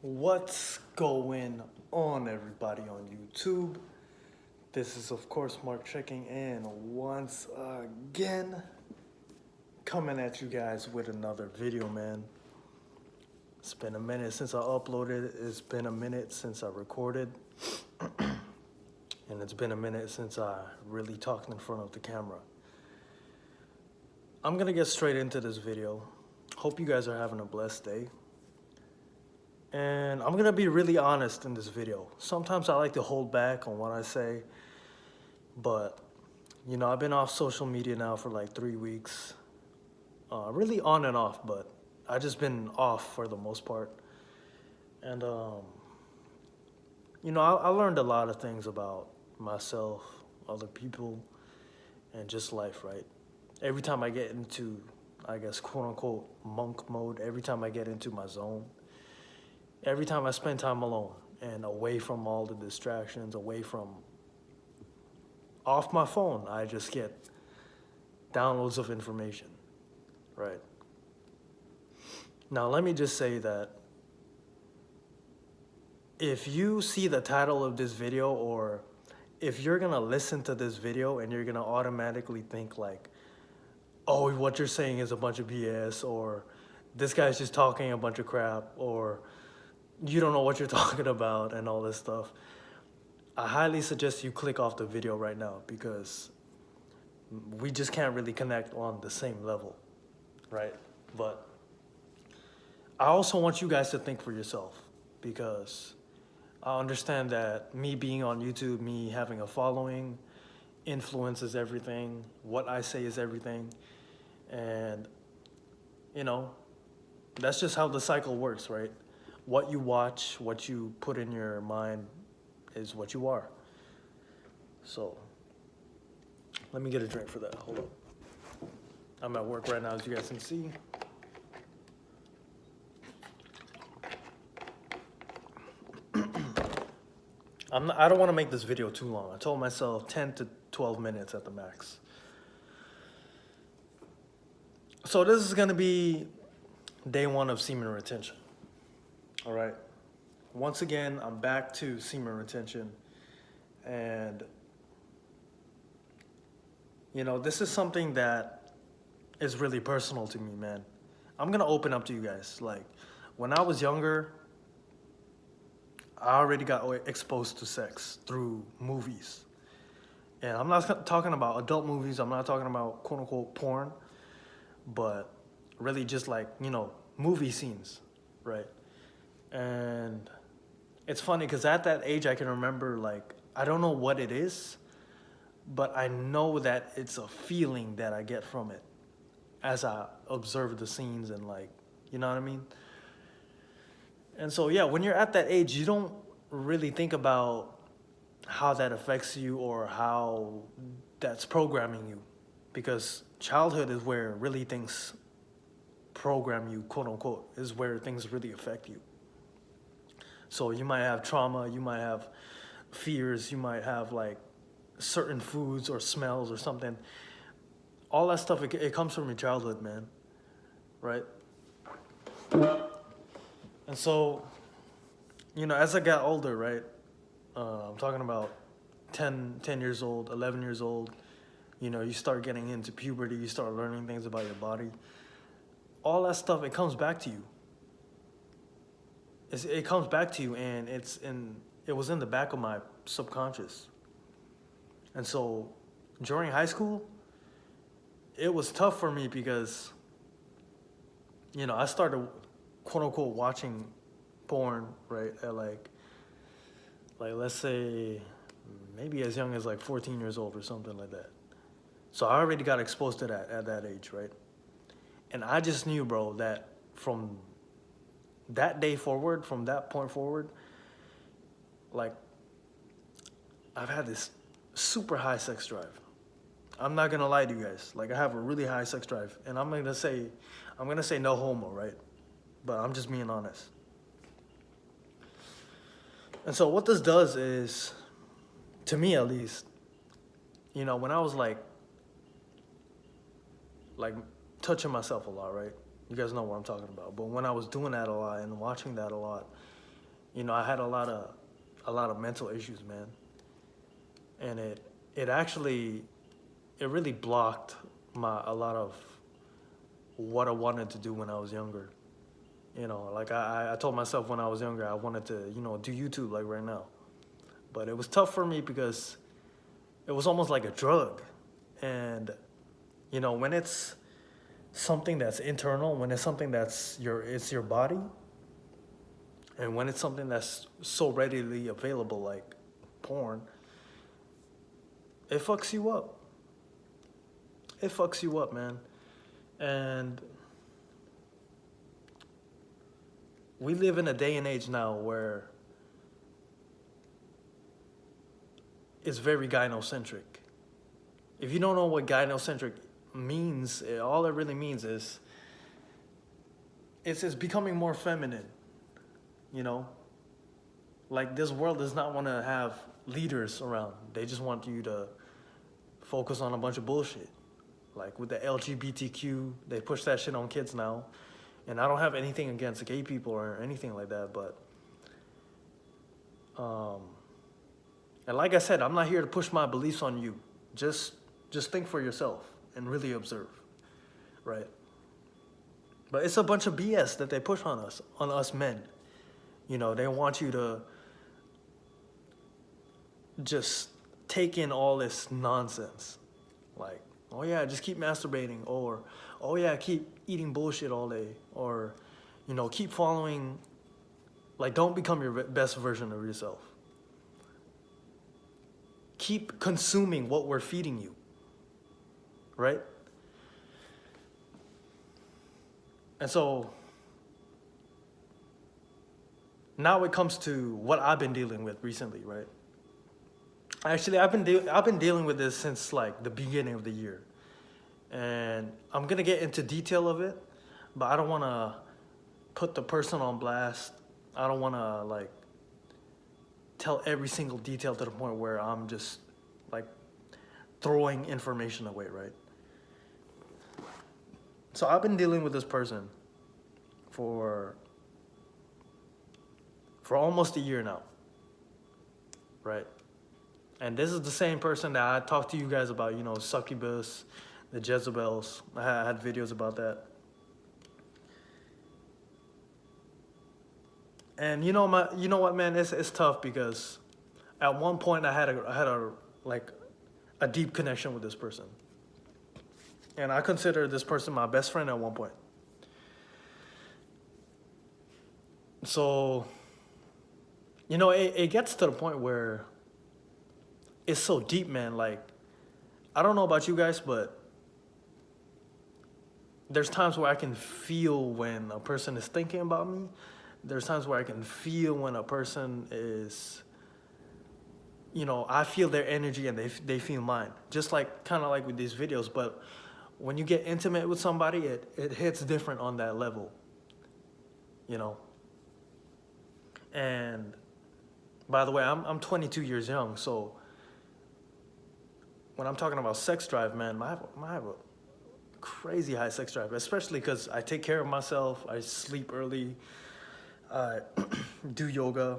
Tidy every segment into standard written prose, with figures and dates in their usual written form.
What's going on, everybody on YouTube? This is, of course, Mark checking in once again, coming at you guys with another video, man. It's been a minute since I uploaded, it's been a minute since I recorded, and it's been a minute since I really talked in front of the camera. I'm gonna get straight into this video. Hope you guys are having a blessed day. And I'm gonna be really honest in this video. Sometimes I like to hold back on what I say, but you know, I've been off social media now for like 3 weeks. Really on and off, but I just been off for the most part. And you know, I learned a lot of things about myself, other people, and just life, right? Every time I get into, I guess, quote unquote, monk mode, every time I get into my zone, every time I spend time alone and away from all the distractions, off my phone, I just get downloads of information, right? Now, let me just say that if you see the title of this video, or if you're gonna listen to this video and you're gonna automatically think like, oh, what you're saying is a bunch of BS, or this guy's just talking a bunch of crap, or you don't know what you're talking about and all this stuff, I highly suggest you click off the video right now, because we just can't really connect on the same level, right? But I also want you guys to think for yourself, because I understand that me being on YouTube, me having a following, influences everything. What I say is everything. And, you know, that's just how the cycle works, right? What you watch, what you put in your mind is what you are. So, let me get a drink for that. Hold up. I'm at work right now, as you guys can see. I don't want to make this video too long. I told myself 10 to 12 minutes at the max. So this is going to be day 1 of semen retention. All right. Once again, I'm back to semen retention. And, you know, this is something that is really personal to me, man. I'm going to open up to you guys. Like, when I was younger, I already got exposed to sex through movies. And I'm not talking about adult movies. I'm not talking about quote unquote porn, but really just like, you know, movie scenes, right? And it's funny because at that age, I can remember, like, I don't know what it is, but I know that it's a feeling that I get from it as I observe the scenes and, like, you know what I mean? And so, yeah, when you're at that age, you don't really think about how that affects you or how that's programming you, because childhood is where really things program you, quote unquote, is where things really affect you. So you might have trauma, you might have fears, you might have like certain foods or smells or something. All that stuff, it comes from your childhood, man, right? And so, you know, as I got older, right, I'm talking about 10 years old, 11 years old, you know, you start getting into puberty, you start learning things about your body. All that stuff, it comes back to you. It comes back to you, and it was in the back of my subconscious. And so during high school, it was tough for me because, you know, I started quote unquote watching porn, right, at like let's say maybe as young as like 14 years old or something like that. So I already got exposed to that at that age, right? And I just knew, bro, that from that day forward, from that point forward, like, I've had this super high sex drive. I'm not gonna lie to you guys. Like, I have a really high sex drive, and I'm gonna say no homo, right? But I'm just being honest. And so what this does is, to me at least, you know, when I was like touching myself a lot, right? You guys know what I'm talking about. But when I was doing that a lot and watching that a lot, I had a lot of mental issues, man, and it actually it really blocked a lot of what I wanted to do when I was younger. Like I told myself when I was younger I wanted to do YouTube like right now, but it was tough for me because it was almost like a drug, and when it's something that's internal, when it's something that's it's your body, and when it's something that's so readily available like porn, it fucks you up. It fucks you up, man. And we live in a day and age now where it's very gynocentric. If you don't know what gynocentric means, all it really means is it's becoming more feminine, you know? Like this world does not want to have leaders around. They just want you to focus on a bunch of bullshit. Like with the LGBTQ, they push that shit on kids now. And I don't have anything against gay people or anything like that, but and like I said, I'm not here to push my beliefs on you. Just think for yourself and really observe, right? But it's a bunch of BS that they push on us men. They want you to just take in all this nonsense. Like, oh yeah, just keep masturbating, or oh yeah, keep eating bullshit all day, or keep following, like, don't become your best version of yourself. Keep consuming what we're feeding you, right? And so now it comes to what I've been dealing with recently, right? Actually, I've been dealing with this since like the beginning of the year, and I'm gonna get into detail of it, but I don't want to put the person on blast. I don't want to like tell every single detail to the point where I'm just like throwing information away, right? So I've been dealing with this person for almost a year now, right? And this is the same person that I talked to you guys about, succubus, the Jezebels. I had videos about that. And you know what, man, it's tough because at one point I had a deep connection with this person. And I consider this person my best friend at one point. So, it gets to the point where it's so deep, man. Like, I don't know about you guys, but there's times where I can feel when a person is thinking about me. There's times where I can feel when a person is, I feel their energy and they feel mine. Just like, kind of like with these videos. But when you get intimate with somebody, it hits different on that level, And by the way, I'm 22 years young, so when I'm talking about sex drive, man, I have a crazy high sex drive, especially because I take care of myself. I sleep early. I do yoga.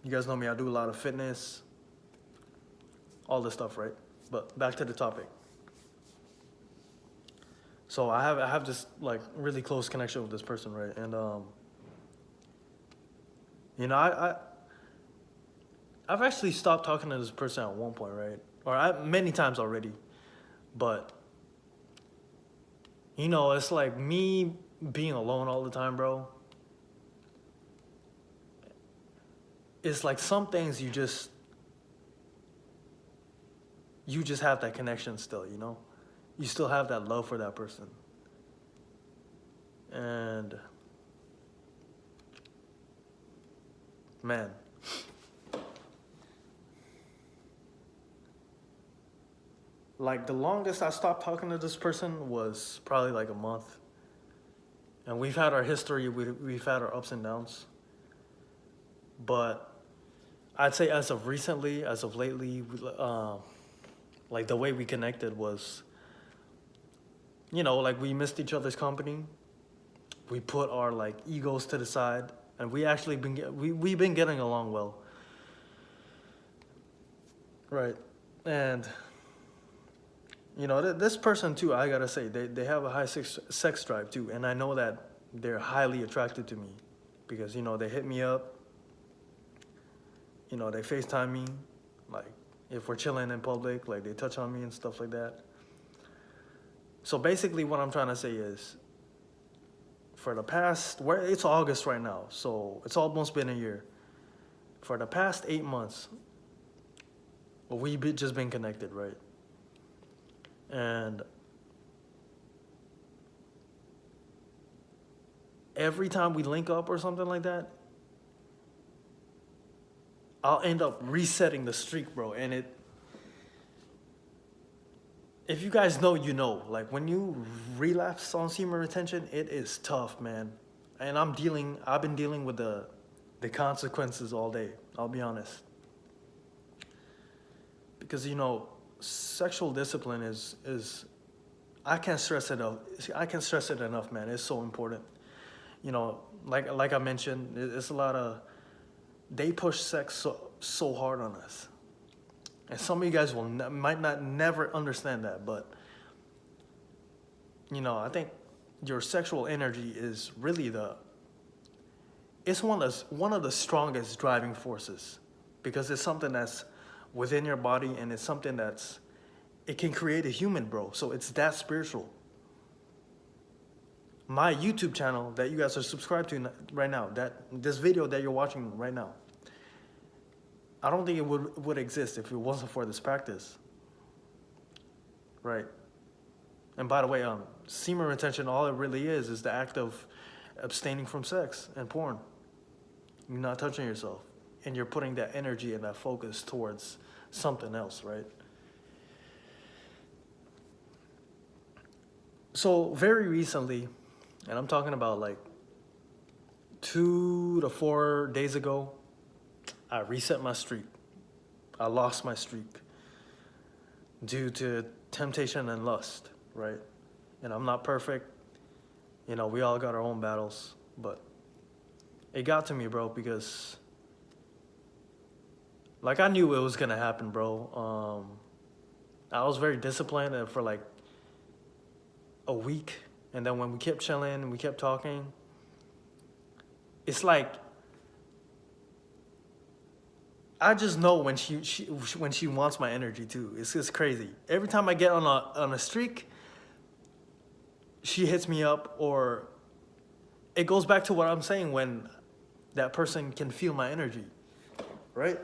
You guys know me. I do a lot of fitness. All this stuff, right? But back to the topic. So I have this like really close connection with this person, right? And I've actually stopped talking to this person at one point, right? Or many times already, but it's like me being alone all the time, bro. It's like some things you just have that connection still, You still have that love for that person. And man, like the longest I stopped talking to this person was probably like a month. And we've had our history, we've had our ups and downs. But I'd say as of lately, like the way we connected was, like we missed each other's company. We put our like egos to the side and we've been getting along well, right? And you know, this person too, I gotta say, they have a high sex drive too, and I know that they're highly attracted to me because you know they hit me up, you know they FaceTime me, like if we're chilling in public, like they touch on me and stuff like that. So basically, what I'm trying to say is, for the past, it's August right now, so it's almost been a year. For the past 8 months, we've just been connected, right? And every time we link up or something like that, I'll end up resetting the streak, bro. And if you guys know, you know, like when you relapse on semen retention, it is tough, man. And I've been dealing with the consequences all day. I'll be honest. Because you know, sexual discipline is I can't stress it enough. I can't stress it enough, man. It's so important. You know, like I mentioned, it's a lot of, they push sex so hard on us, and some of you guys might not never understand that, but you know, I think your sexual energy is really it's one of the strongest driving forces, because it's something that's within your body, and it's something it can create a human, bro. So it's that spiritual. My YouTube channel that you guys are subscribed to right now, this video that you're watching right now, I don't think it would exist if it wasn't for this practice, right? And by the way, semen retention, all it really is the act of abstaining from sex and porn. You're not touching yourself, and you're putting that energy and that focus towards something else, right? So very recently, and I'm talking about like 2 to 4 days ago, I reset my streak. I lost my streak due to temptation and lust, right? And I'm not perfect. You know, we all got our own battles, but it got to me, bro, because like I knew it was gonna happen, bro. I was very disciplined for like a week, and then when we kept chilling and we kept talking, it's like I just know when she wants my energy too. It's just crazy. Every time I get on a streak, she hits me up, or it goes back to what I'm saying, when that person can feel my energy, right?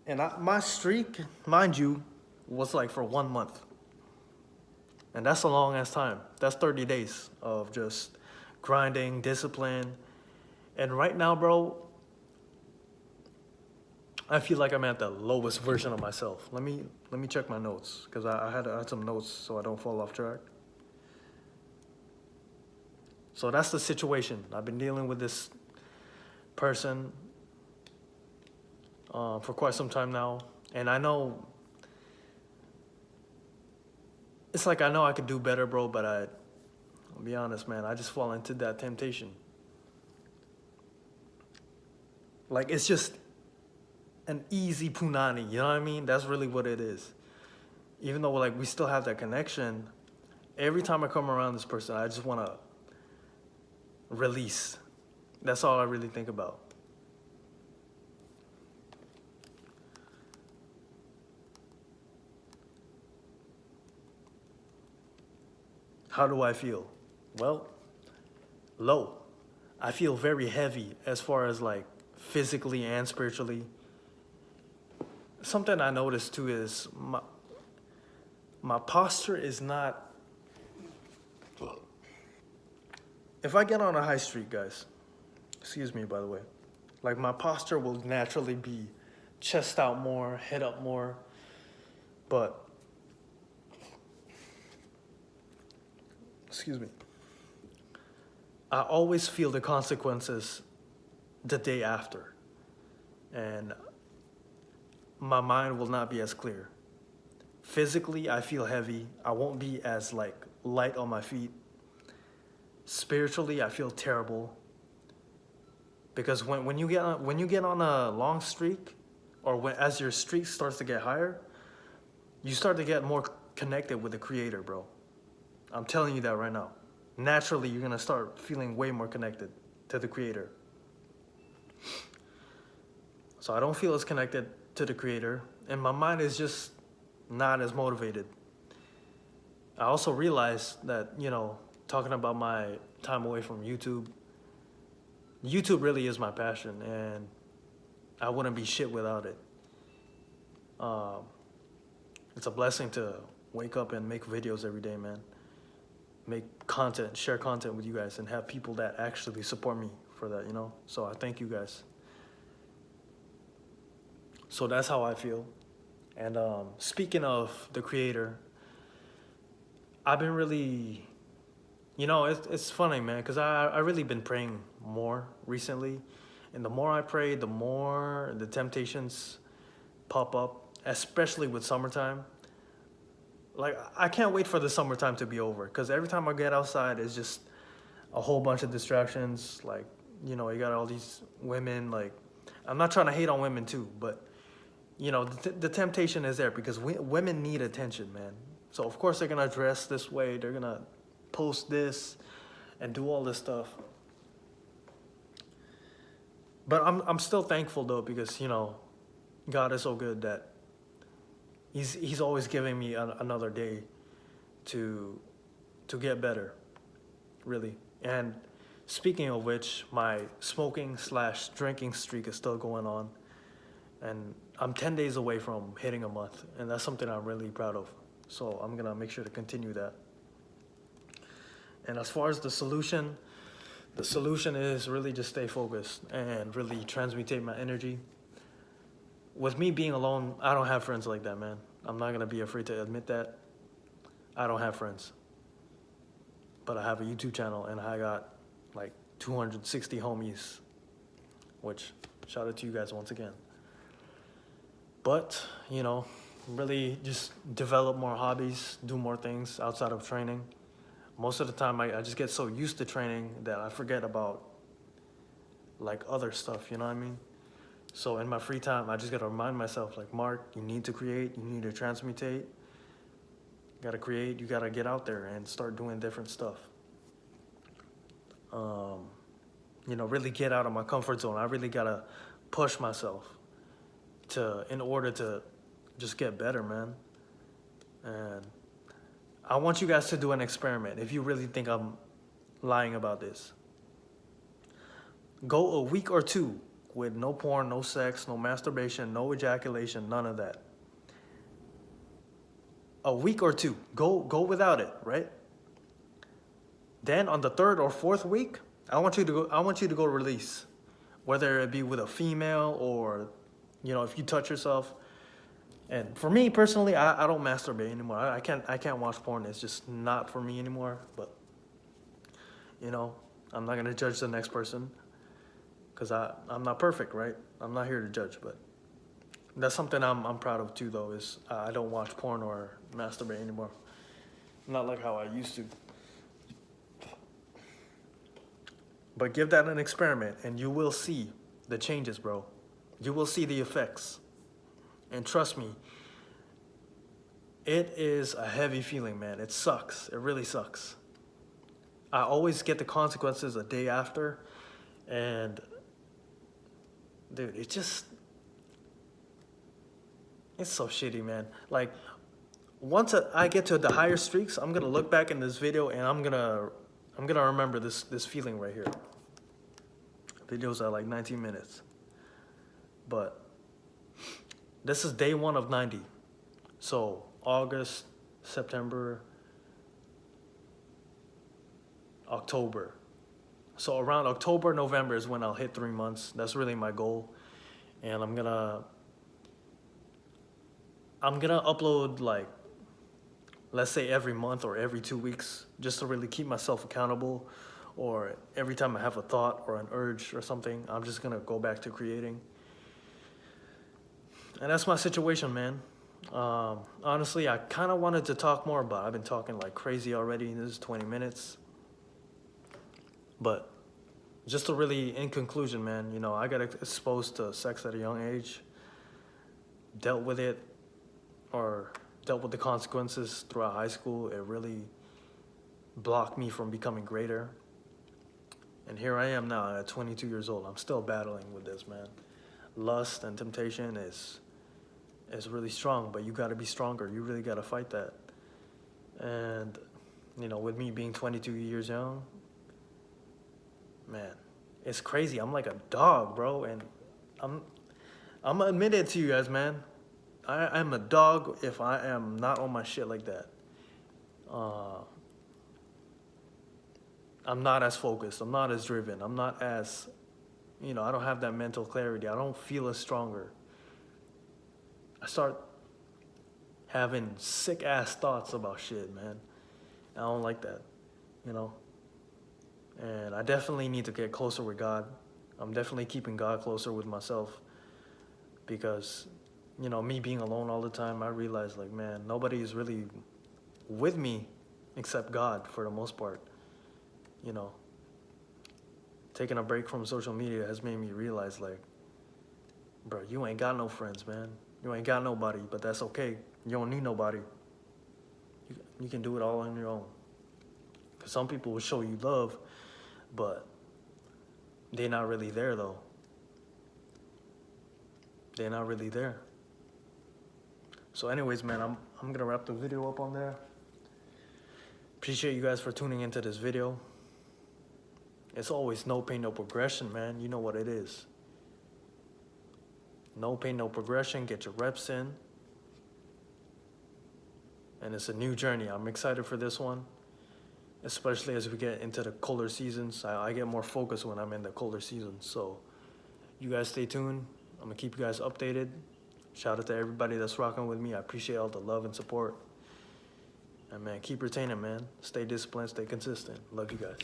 And my streak, mind you, was like for 1 month. And that's a long ass time. That's 30 days of just grinding, discipline. And right now, bro, I feel like I'm at the lowest version of myself. Let me check my notes, because I had some notes so I don't fall off track. So that's the situation. I've been dealing with this person for quite some time now, and I know it's like I know I could do better, bro, but I'll be honest, man, I just fall into that temptation. Like, it's just an easy punani, you know what I mean? That's really what it is. Even though like we still have that connection, every time I come around this person, I just want to release. That's all I really think about. How do I feel? Well, low. I feel very heavy as far as like physically and spiritually. Something I noticed too is my posture is not. If I get on a high streak, guys, excuse me, by the way, like my posture will naturally be chest out more, head up more, but excuse me, I always feel the consequences the day after, and my mind will not be as clear. Physically, I feel heavy. I won't be as like light on my feet. Spiritually, I feel terrible. Because when you get on a long streak, or as your streak starts to get higher, you start to get more connected with the creator, bro. I'm telling you that right now. Naturally, you're gonna start feeling way more connected to the creator. So I don't feel as connected to the creator, and my mind is just not as motivated. I also realized that, talking about my time away from YouTube really is my passion, and I wouldn't be shit without it. It's a blessing to wake up and make videos every day, man. Make content, share content with you guys, and have people that actually support me for that, So I thank you guys. So that's how I feel. And speaking of the creator, I've been really, it's funny, man, because I really been praying more recently. And the more I pray, the more the temptations pop up, especially with summertime. Like, I can't wait for the summertime to be over, because every time I get outside, it's just a whole bunch of distractions. Like, you got all these women. Like, I'm not trying to hate on women too, but, the temptation is there because women need attention, man. So, of course, they're going to dress this way. They're going to post this and do all this stuff. But I'm still thankful, though, because, God is so good that He's always giving me another day to get better, really. And speaking of which, my smoking/drinking streak is still going on. And I'm 10 days away from hitting a month. And that's something I'm really proud of. So I'm going to make sure to continue that. And as far as the solution is really just stay focused and really transmutate my energy. With me being alone, I don't have friends like that, man. I'm not going to be afraid to admit that. I don't have friends. But I have a YouTube channel, and I got like 260 homies, which shout out to you guys once again. But, really just develop more hobbies, do more things outside of training. Most of the time, I just get so used to training that I forget about, like, other stuff, you know what I mean? So in my free time, I just got to remind myself, like, Mark, you need to create, you need to transmutate. You got to create, you got to get out there and start doing different stuff. Really get out of my comfort zone. I really got to push myself in order to just get better, man. And I want you guys to do an experiment if you really think I'm lying about this. Go a week or two with no porn, no sex, no masturbation, no ejaculation, none of that. A week or two. Go without it, right? Then on the third or fourth week, I want you to go release. Whether it be with a female or, if you touch yourself. And for me personally, I don't masturbate anymore. I can't watch porn. It's just not for me anymore. But, I'm not gonna judge the next person. Because I'm not perfect, right? I'm not here to judge, but that's something I'm proud of too, though, is I don't watch porn or masturbate anymore. Not like how I used to. But give that an experiment, and you will see the changes, bro. You will see the effects. And trust me, it is a heavy feeling, man. It sucks. It really sucks. I always get the consequences a day after, and dude, it's so shitty, man. Like, once I get to the higher streaks, I'm gonna look back in this video and I'm gonna remember this feeling right here. Videos are like 19 minutes, but this is day 1 of 90. So August, September, October. So around October, November is when I'll hit 3 months. That's really my goal. And I'm gonna upload, like, let's say every month or every 2 weeks, just to really keep myself accountable. Or every time I have a thought or an urge or something, I'm just gonna go back to creating. And that's my situation, man. Honestly, I kind of wanted to talk more, but I've been talking like crazy already. This is 20 minutes. But just to really, in conclusion, man, you know, I got exposed to sex at a young age, dealt with it, or dealt with the consequences throughout high school. It really blocked me from becoming greater. And here I am now at 22 years old. I'm still battling with this, man. Lust and temptation is really strong, but you got to be stronger. You really got to fight that. And, you know, with me being 22 years young, man, it's crazy. I'm like a dog, bro. And I'm gonna admit it to you guys, man. I'm a dog if I am not on my shit like that. I'm not as focused. I'm not as driven. I'm not as, you know, I don't have that mental clarity. I don't feel as stronger. I start having sick ass thoughts about shit, man. I don't like that, you know. And I definitely need to get closer with God. I'm definitely keeping God closer with myself because, you know, me being alone all the time, I realize like, man, nobody is really with me except God for the most part. You know, taking a break from social media has made me realize like, bro, you ain't got no friends, man. You ain't got nobody, but that's okay. You don't need nobody. You can do it all on your own. Because some people will show you love, but they're not really there though. They're not really there. So anyways, man, I'm gonna wrap the video up on there. Appreciate you guys for tuning into this video. It's always no pain, no progression, man. You know what it is. No pain, no progression. Get your reps in. And it's a new journey. I'm excited for this one, especially as we get into the colder seasons. I get more focused when I'm in the colder seasons. So you guys stay tuned. I'm going to keep you guys updated. Shout out to everybody that's rocking with me. I appreciate all the love and support. And, man, keep retaining, man. Stay disciplined, stay consistent. Love you guys.